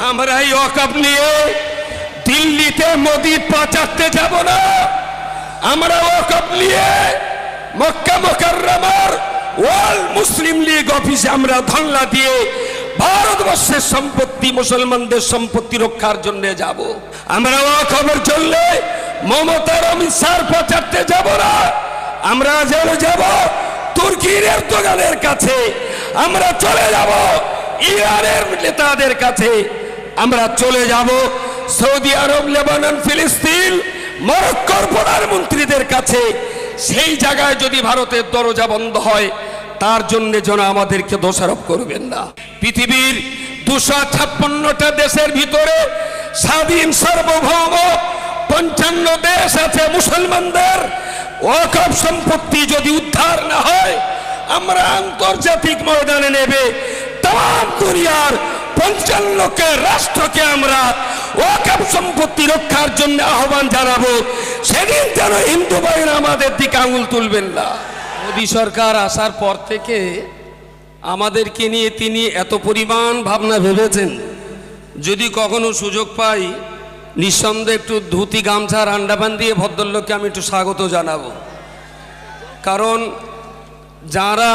আমরা এই ওয়াকফ নিয়ে দিল্লিতে মোদি পা চাটতে যাব না। আমরা ওয়াকফ নিয়ে মক্কা মুকাররমার ওয়ার্ল্ড মুসলিম লীগ অফিসে আমরা ধর্ণা দিয়ে ভারতবর্ষের সম্পত্তি, মুসলমানদের সম্পত্তি রক্ষার জন্য যাব। আমরা ওয়াকফের জন্য মমতার অমিত শাহর পা চাটতে যাব না। আমরা যাব তুর্কির এরদোগানের কাছে, আমরা চলে যাব ইরানের নেতাদের কাছে, আমরা চলে যাব সৌদি আরব, লেবানন, ফিলিস্তিন, মরক্কোর প্রধানমন্ত্রীদের কাছে। সেই জায়গায় যদি ভারতের দরজা বন্ধ হয়, তার জন্য যেন আমাদেরকে দোষারোপ করবেন না। পৃথিবীর 256টা দেশের ভিতরে স্বাধীন সার্বভৌম 55 দেশ আছে। মুসলমানদের ওয়াকফ সম্পত্তি যদি উদ্ধার না হয়, আমরা আন্তর্জাতিক ময়দানে নেবে তাম দুনিয়ার 55কে রাষ্ট্রকে আমরা ওয়াকফ সম্পত্তি রক্ষার জন্য আহ্বান জানাবো। সেদিন যেন হিন্দু ভাইরা আমাদের দিকে আঙুল তুলবেন না। মোদী সরকার আসার পর থেকে আমাদেরকে নিয়ে তিনি এত পরিমাণ ভাবনা ভেবেছেন, যদি কখনো সুযোগ পাই নিঃসন্দেহে একটু ধুতি গামছার আন্ডাবান দিয়ে ভদ্রলোককে আমি একটু স্বাগত জানাবো। কারণ যারা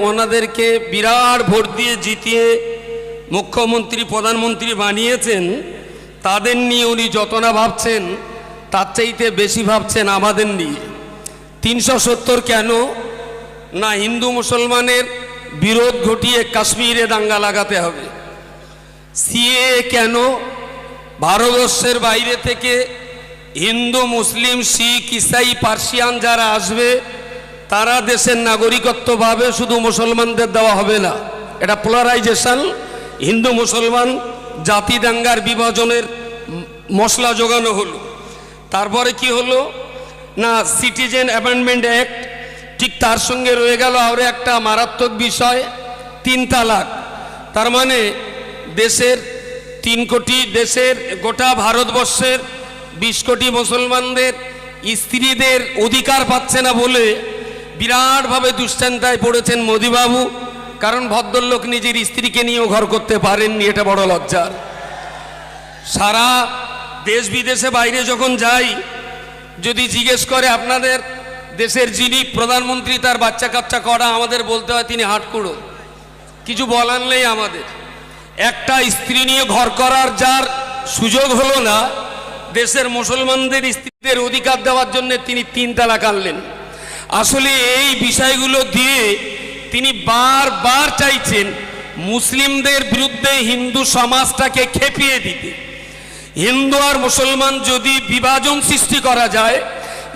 ওনাদেরকে বিরাট ভোট দিয়ে জিতিয়ে মুখ্যমন্ত্রী, প্রধানমন্ত্রী বানিয়েছেন, তাদের নিয়ে উনি যত না ভাবছেন, তার চাইতে বেশি ভাবছেন আমাদের নিয়ে। 370 কেন না, হিন্দু মুসলমানের বিরোধ ঘটিয়ে কাশ্মীরে দাঙ্গা লাগাতে হবে। সিএ কেন, ভারতবর্ষের বাইরে থেকে হিন্দু, মুসলিম, শিখ, ইসাই, পার্সিয়ান যারা আসবে, তারা দেশের নাগরিকত্ব পাবে, শুধু মুসলমানদের দেওয়া হবে না। এটা পোলারাইজেশন, হিন্দু মুসলমান জাতি দাঙ্গার বিভাজনের মশলা জোগানো হলো। তারপরে কি হলো না, সিটিজেন অ্যামেন্ডমেন্ট অ্যাক্ট, ঠিক তার সঙ্গে রয়ে গেল আরও একটা মারাত্মক বিষয়, 3 তালাক। তার মানে দেশের 3 কোটি, দেশের গোটা ভারতবর্ষের 20 কোটি মুসলমানদের স্ত্রীদের অধিকার পাচ্ছে না বলে বিরাটভাবে দুশ্চিন্তায় পড়েছেন মোদিবাবু। কারণ ভদ্রলোক নিজের স্ত্রীকে নিয়েও ঘর করতে পারেননি, এটা বড় লজ্জার। সারা দেশ বিদেশে বাইরে যখন যাই, যদি জিজ্ঞেস করে আপনাদের দেশের যিনি প্রধানমন্ত্রী তার বাচ্চা কাচ্চা করা, আমাদের বলতে হয় তিনি হাটকুড়ো, কিছু বলার নেই আমাদের। একটা স্ত্রী নিয়ে ঘর করার যার সুযোগ হলো না, দেশের মুসলমানদের স্ত্রীদের অধিকার দেওয়ার জন্য তিনি 3 তালাক আনলেন। আসলে এই বিষয়গুলো দিয়ে তিনি বারবার চাইছেন মুসলিমদের বিরুদ্ধে হিন্দু সমাজটাকে খেপিয়ে দিতে। হিন্দু আর মুসলমান যদি বিভাজন সৃষ্টি করা যায়,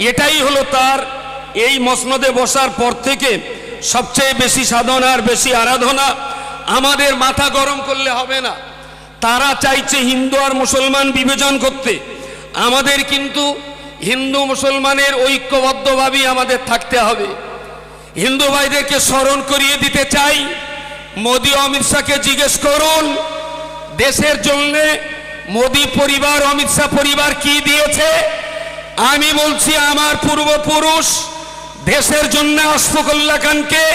এটাই হলো তার এই মসনদে বসার পর থেকে সবচেয়ে বেশি সাধনা আর বেশি আরাধনা। আমাদের মাথা গরম করলে হবে না। তারা চাইছে হিন্দু আর মুসলমান বিভাজন করতে। আমাদের কিন্তু হিন্দু মুসলমানের ঐক্যবদ্ধভাবেই আমাদের থাকতে হবে। হিন্দু ভাইদেরকে স্মরণ করিয়ে দিতে চাই, মোদি অমিত শাহকে জিজ্ঞেস করুন দেশের জন্যে মোদি পরিবার, অমিত শাহ পরিবার কি দিয়েছে। আমি বলছি, আমার পূর্বপুরুষ দেশের জন্য আশফাকুল্লাহ খানকে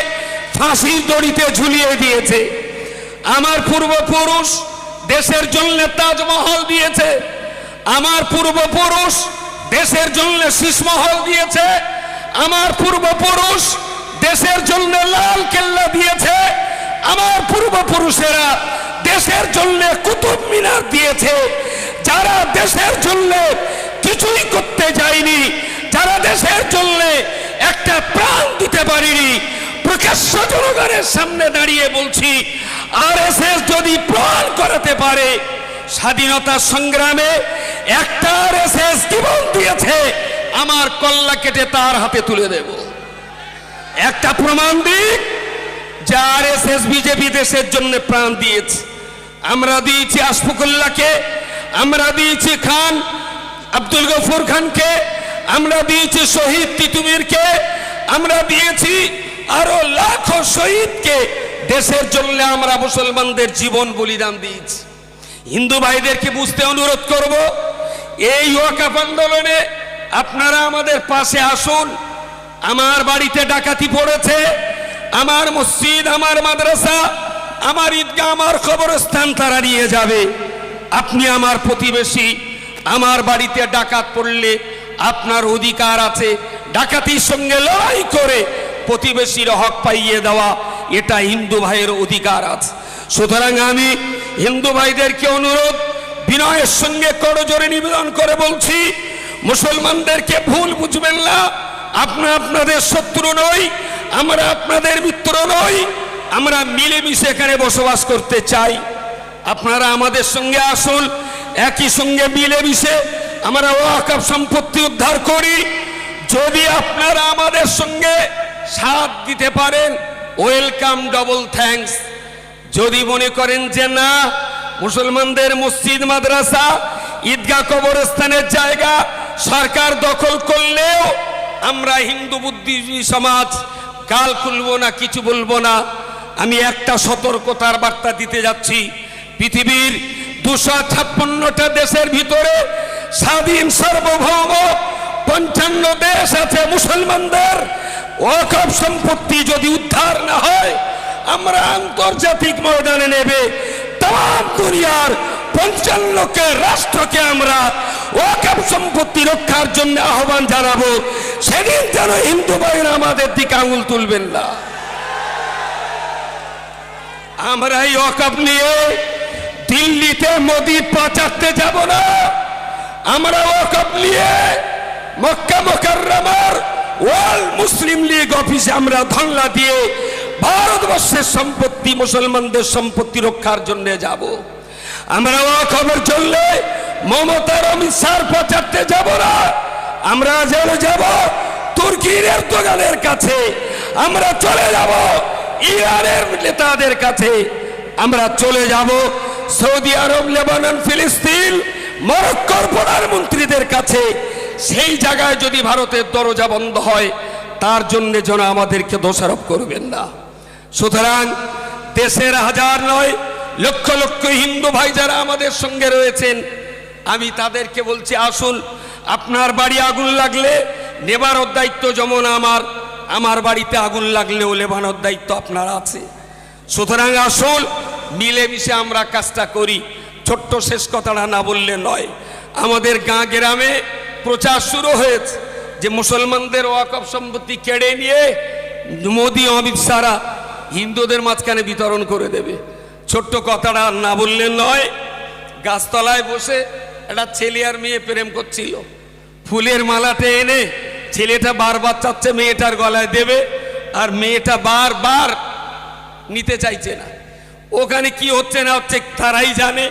ফাঁসির দড়িতে ঝুলিয়ে দিয়েছে। আমার পূর্বপুরুষ দেশের জন্য তাজমহল দিয়েছে। আমার পূর্বপুরুষ দেশের জন্য শীষমহল দিয়েছে। আমার পূর্বপুরুষ দেশের জন্য লাল কেল্লা দিয়েছে। আমার পূর্বপুরুষেরা দেশের জন্য কুতুব মিনার দিয়েছে। যারা দেশের জন্য কিছুই করতে যায়নি, যারা দেশের জন্য একটা প্রাণ দিতে পারেনি, প্রকাশ্য জনগণের সামনে দাঁড়িয়ে বলছি, আরএসএস যদি প্রাণ করাতে পারে স্বাধীনতা সংগ্রামে, একটা আরএসএস জীবন দিয়েছে, আমার কল্লা কেটে তার হাতে তুলে দেব। একটা প্রমাণ দিক যে আরএসএস বিজেপি দেশের জন্য প্রাণ দিয়েছে। আমরা দিয়েছি আশফাকুল্লাহকে, আমরা দিয়েছি খান আব্দুল গফুর খানকে, আমরা দিয়েছি শহীদ তিতুমিরকে, আমরা দিয়েছি আরো লাখো শহীদকে। দেশের জন্য আমরা মুসলমানদের জীবন বলিদান দিয়েছি। হিন্দু ভাইদেরকে বুঝতে অনুরোধ করব, এই ওয়াকফ আন্দোলনে আপনারা আমাদের পাশে আসুন। আমার বাড়িতে ডাকাতি পড়েছে, আমার মসজিদ, আমার মাদ্রাসা, আমার ঈদগাহ আমার কবরস্থান তারা নিয়ে যাবে। আপনি আমার প্রতিবেশী, আমার বাড়িতে ডাকাত পড়লে আপনার অধিকার আছে ডাকাতির সঙ্গে লড়াই করে প্রতিবেশীর হক পাইয়ে দেওয়া, এটা হিন্দু ভাইয়ের অধিকার আছে। সুতরাং আমি হিন্দু ভাইদেরকে অনুরোধ বিনয়ের সঙ্গে করজোরে নিবেদন করে বলছি, মুসলমানদেরকে ভুল বুঝবেন না। আপনাদের শত্রু নই, আমরা আপনাদের মিত্র নই, আমরা মিলেমিশে এখানে বসবাস করতে চাই। আপনারা আমাদের সঙ্গে আসুন, একই সঙ্গে মিলেমিশে আমরা ওয়াকফ সম্পত্তি উদ্ধার করি। যদি আপনারা আমাদের সঙ্গে সাথ দিতে পারেন, ওয়েলকাম, ডবল থ্যাঙ্কস। যদি মনে করেন যে না, মুসলমানদের মসজিদ, মাদ্রাসা, ঈদগাহ, কবরস্থানের জায়গা সরকার দখল করলেও আমরা হিন্দু বুদ্ধিজীবী সমাজ গাল খুলবো না, কিছু বলবো না। আমি একটা সতর্কতার বার্তা দিতে যাচ্ছি। পৃথিবীর 256টা দেশের ভিতরে স্বাধীন সার্বভৌম 55 দেশ আছে। মুসলমানদের ওয়াকফ সম্পত্তি যদি উদ্ধার না হয়, আমরা আন্তর্জাতিক ময়দানে নেবে তাম দুনিয়ার 55কে রাষ্ট্রকে আমরা ওয়াকফ সম্পত্তি রক্ষার জন্য আহ্বান জানাবো। সেদিন যেন হিন্দু ভাইরা আমাদের দিকে আঙুল তুলবেন না। আমরা এই ওয়াকফ নিয়ে দিল্লিতে মোদির পা চাটতে যাব না। আমরা ওয়াকফ নিয়ে মক্কা মুকাররমার ওয়ার্ল্ড মুসলিম লীগ অফিসে আমরা ধর্ণা দিয়ে ভারতবর্ষের সম্পত্তি, মুসলমানদের সম্পত্তি রক্ষার জন্য যাব। আমরা ওয়াকফের জন্য মমতার অমিত শাহ পা চাটতে যাব না। আমরা চলে যাব তুর্কির এরদোগানের কাছে, আমরা চলে যাব ইরানের নেতাদের কাছে, আমরা চলে যাব সৌদি আরব, লেবানন, ফিলিস্তিন, মরক্কোর প্রধানমন্ত্রীদের কাছে। সেই জায়গায় যদি ভারতের দরজা বন্ধ হয়, তার জন্য যেন আমাদেরকে দোষারোপ করবেন না। সুতরাং দেশের হাজার নয় লক্ষ লক্ষ হিন্দু ভাই যারা আমাদের সঙ্গে রয়েছেন, আমি তাদেরকে বলছি, আসুন, আপনার বাড়ি আগুন লাগলে নেবার দায়িত্ব যেমন আমার বাড়িতে আগুন লাগলেও লেবানোর দায়িত্ব আপনার আছে। সুতরাং আসুন, মিলেমিশে আমরা কাজটা করি। ছোট্ট শেষ কথাটা না বললে নয়। আমাদের গাঁ গ্রামে প্রচার শুরু হয়েছে যে মুসলমানদের ওয়াকফ সম্পত্তি কেড়ে নিয়ে মোদি, অমিত শাহ হিন্দুদের মাঝখানে বিতরণ করে দেবে। ছোট্ট কথাটা না বললে নয়। গাছতলায় বসে একটা ছেলে আর মেয়ে প্রেম করছিল, ফুলের মালাটা এনে ছেলেটা বারবার চাচ্ছে মেয়েটার গলায় দেবে, আর মেয়েটা বারবার নিতে চাইছে না। ওখানে কি হচ্ছে না হচ্ছে তারাই জানে।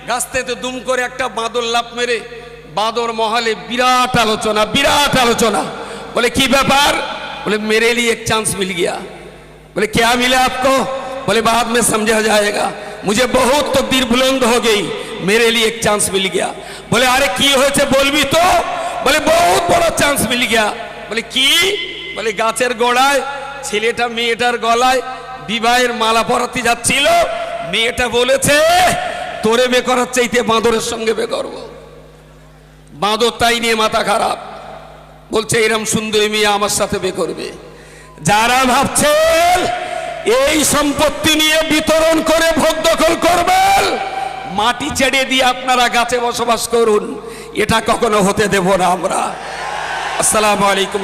গাছ থেকে দুম করে একটা বাঁদর লাফ মেরে বাঁদর মহলে বিরাট আলোচনা। बोले की व्यापार? बोले मेरे लिए एक चांस मिल गया। बोले क्या मिला आपको? बोले बाद में समझा जाएगा, मुझे बहुत तकदीर बुलंद हो गई, मेरे लिए एक चांस मिल गया। बोले अरे की होयेछे बोलबी तो? बोले बहुत बड़ा चांस मिल गया। बोले की? बोले गाছের গোড়ায় ছেলেটা মেয়েটার গলায় বিবাহের মালা পরাতে যাচ্ছিল, মেয়েটা বলেছে তোরে বে করার চাইতে বাঁদরের সঙ্গে বে করব। বাঁদর তাই নিয়ে মাথা খারাপ, বলছে এরকম সুন্দরী মেয়ে আমার সাথে বে করবে। যারা ভাবছেন এই সম্পত্তি নিয়ে বিতরণ করে ভোগ দখল করবেন, মাটি ছেড়ে দিয়ে আপনারা গাছে বসবাস করুন, এটা কখনো হতে দেব না আমরা। আসসালামু আলাইকুম।